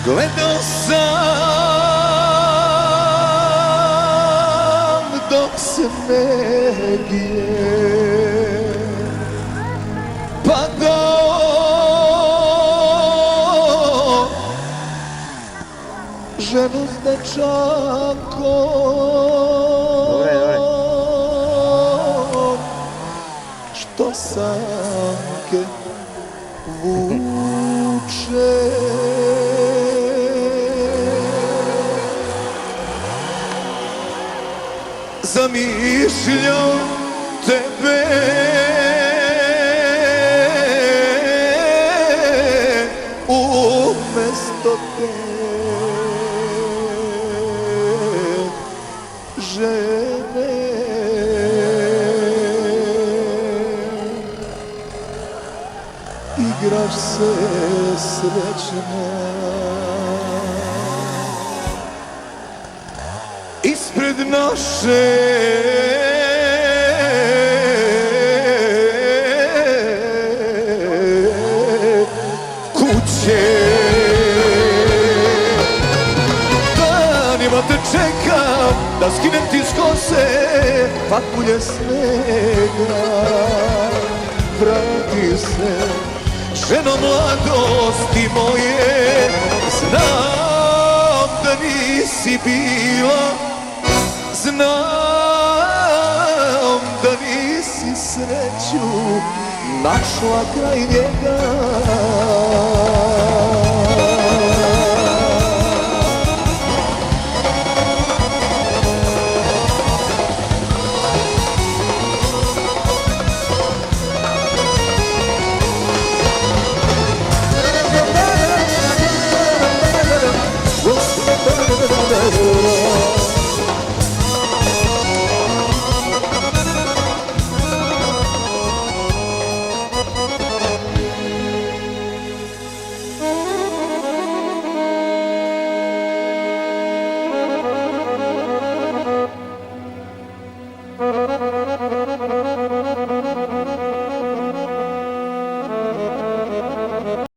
Gledao sam dok se negdje padao ženu s dečakom što sanke vuče. Zamišljao tebe umesto te žene. Igraš se srećna ispred naše kuće. Danima te čekam da skinem ti s kose papulje snega. Vrati se, ženo mladosti moje, znam da nisi bila, znam da nisi sreću našla kraj njega.